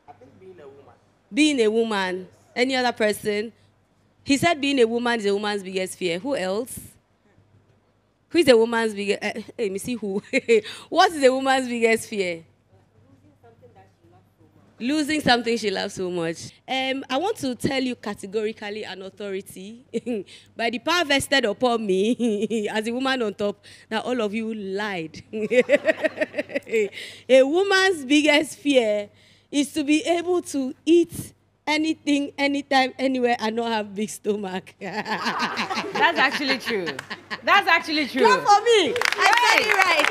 I think being a woman. Being a woman. Any other person? He said being a woman is a woman's biggest fear. Who else? Who is a woman's biggest... let me see who. What is a woman's biggest fear? Losing something she loves so much. I want to tell you categorically an authority by the power vested upon me as a woman on top that all of you lied. A woman's biggest fear is to be able to eat anything, anytime, anywhere, and not have big stomach. That's actually true. That's actually true. Clap for me. I said it right.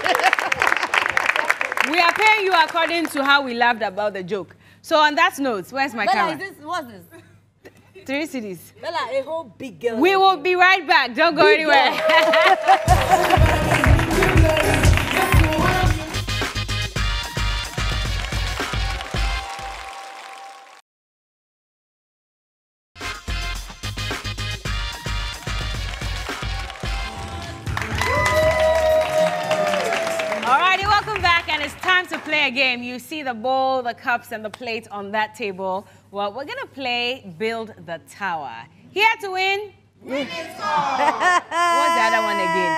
We are paying you according to how we laughed about the joke. So on that note, where's my camera? What's this? 3 cities. Bella, a whole big girl. We will be right back. Don't go anywhere. To play a game. You see the bowl, the cups, and the plate on that table. Well, we're gonna play Build the Tower. Here to win? Win it all. What's the other one again,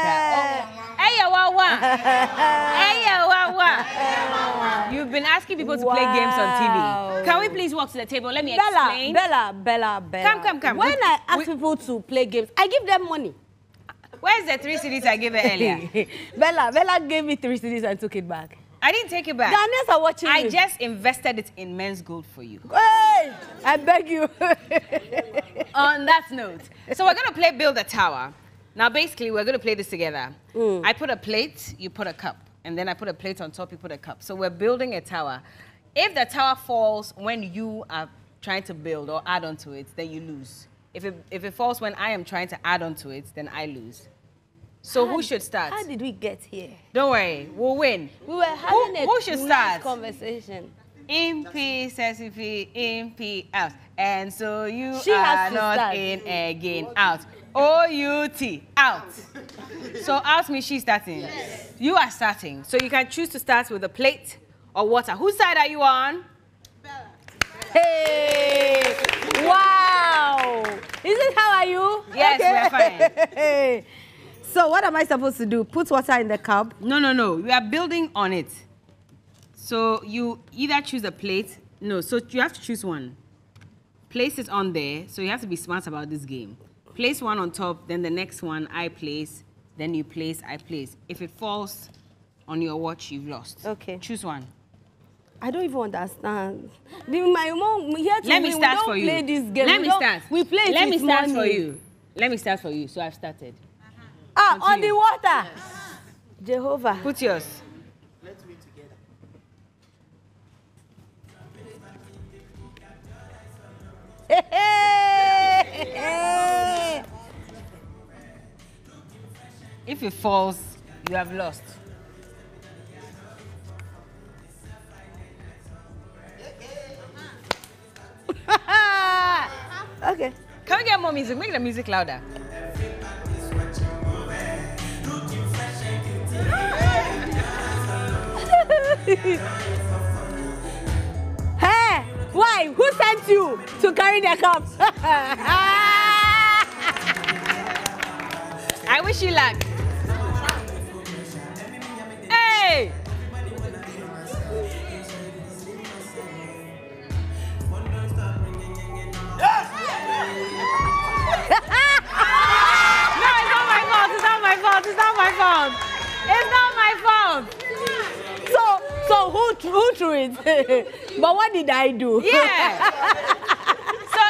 Wawa. You've been asking people to play games on TV. Can we please walk to the table? Let me explain. Bella. Come. When I ask people to play games, I give them money. Where's the 3 CDs I gave her earlier? Bella gave me 3 CDs and took it back. I didn't take it back. Ghanaians are watching I just invested it in men's gold for you. Hey, I beg you. On that note, so we're going to play Build a Tower. Now, basically, we're going to play this together. I put a plate, you put a cup. And then I put a plate on top, you put a cup. So we're building a tower. If the tower falls when you are trying to build or add on to it, then you lose. If it falls when I am trying to add on to it, then I lose. So who should start? How did we get here? Don't worry, we'll win. We were having who should start? Conversation. In peace, in peace, out. And so you she are not in again, out. O-U-T, out. So out means she's starting. Yes. You are starting. So you can choose to start with a plate or water. Whose side are you on? Bella. Hey! Wow! Is it how are you? Yes, we're fine. So what am I supposed to do? Put water in the cup? No. We are building on it. So you either choose a plate. No, so you have to choose one. Place it on there. So you have to be smart about this game. Place one on top, then the next one I place, then you place, I place. If it falls on your watch, you've lost. Okay. Choose one. I don't even understand. My mom, here to Let me start for you. Play this game. Let me start. We play it Let me start money. for you. Let me start for you. So I've started. Continue. On the water. Jehovah. Put yours. Let's win together. If it falls, You have lost. Okay. Can we get more music? Make the music louder. Hey, why? Who sent you to carry the cups? I wish you luck. Hey! No, it's not my fault. It's not my fault. It's not my fault. It's not my fault. So who threw it? But what did I do? Yeah. So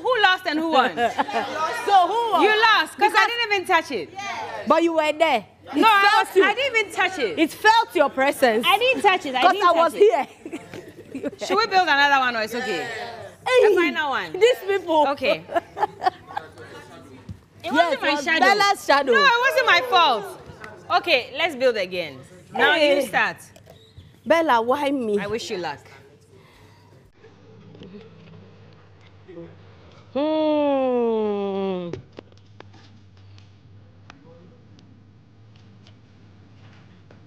who lost and who won? So who won? You lost because I didn't even touch it. But you were there. No, I didn't even touch it. It felt your presence. I didn't touch it. Because I was here. Should we build another one or it's okay? Hey, The final one. These people. Okay. It wasn't my shadow. Bella's shadow. No, it wasn't my fault. Okay, let's build again. Now Hey. you start. Bella, why me? I wish you luck.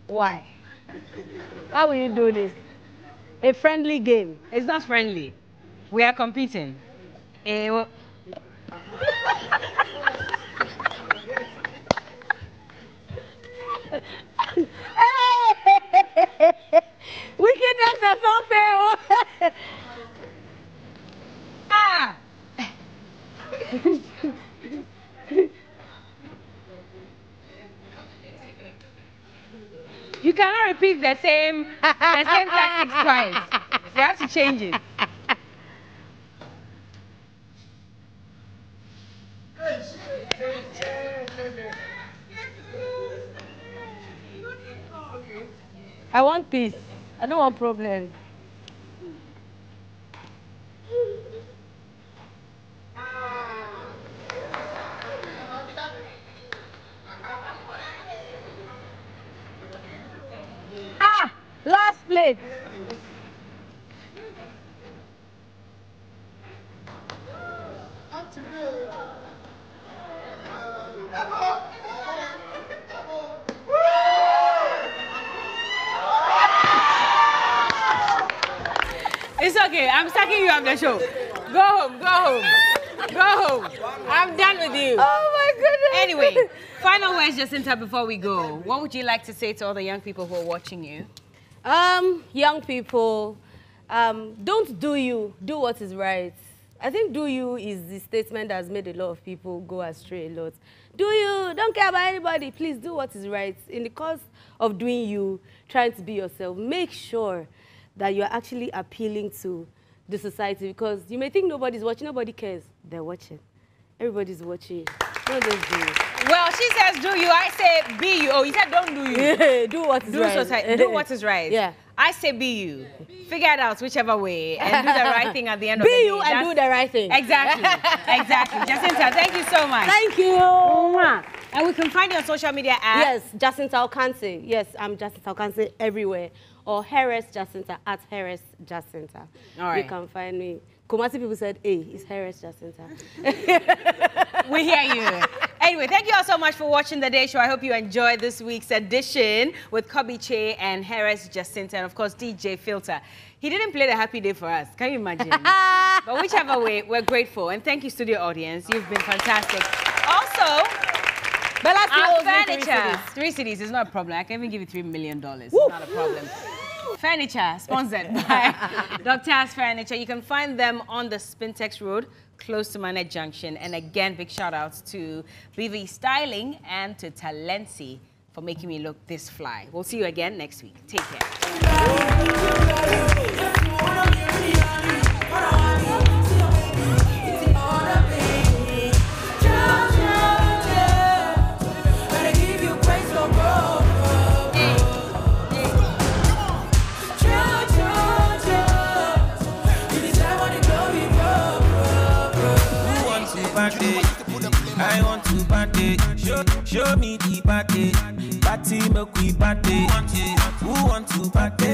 Why? How will you do this? A friendly game. It's not friendly. We are competing. Wickedness does not fail. Ah! You cannot repeat the same tactics twice. You have to change it. I want peace. I don't want problems. Last plate. It's okay. I'm sucking you off the show. Go home. Go home. Go home. I'm done with you. Oh my goodness. Anyway, final words, Jacinta, before we go. What would you like to say to all the young people who are watching you? Young people, don't do you. Do what is right. I think do you is the statement that has made a lot of people go astray a lot. Do you. Don't care about anybody. Please do what is right. In the course of doing you, trying to be yourself, make sure that you're actually appealing to the society, because you may think nobody's watching, nobody cares. They're watching. Everybody's watching. Don't just do it. Well, she says do you, I say be you. Oh, you said don't do you. Do what is do right. Society. Do what is right. Yeah. I say be you. Figure it out whichever way and do the right thing at the end of the day. Be you and do the right thing. Exactly. Exactly. Jacinta, thank you so much. Thank you. And we can find you on social media at... Yes, Jacinta Okanse. Yes, I'm Jacinta Okanse everywhere. Or Harris Jacinta, at Harris Jacinta. All right. You can find me. Kumasi people said, hey, it's Harris Jacinta. We hear you. Anyway, thank you all so much for watching The Day Show. I hope you enjoyed this week's edition with Kobby Kyei and Harris Jacinta, and of course, DJ Filter. He didn't play the happy day for us. Can you imagine? But whichever way, we're grateful. And thank you, studio audience. You've been fantastic. Also, Bella our furniture. furniture. 3 cities is not a problem. I can even give you $3 million. It's not a problem. Furniture, sponsored by Doctor's Furniture. You can find them on the Spintex Road, close to Manet Junction. And again, big shout outs to BV Styling and to Talensi for making me look this fly. We'll see you again next week. Take care. I want to party. Show me the party. party, make we party. Who want to party?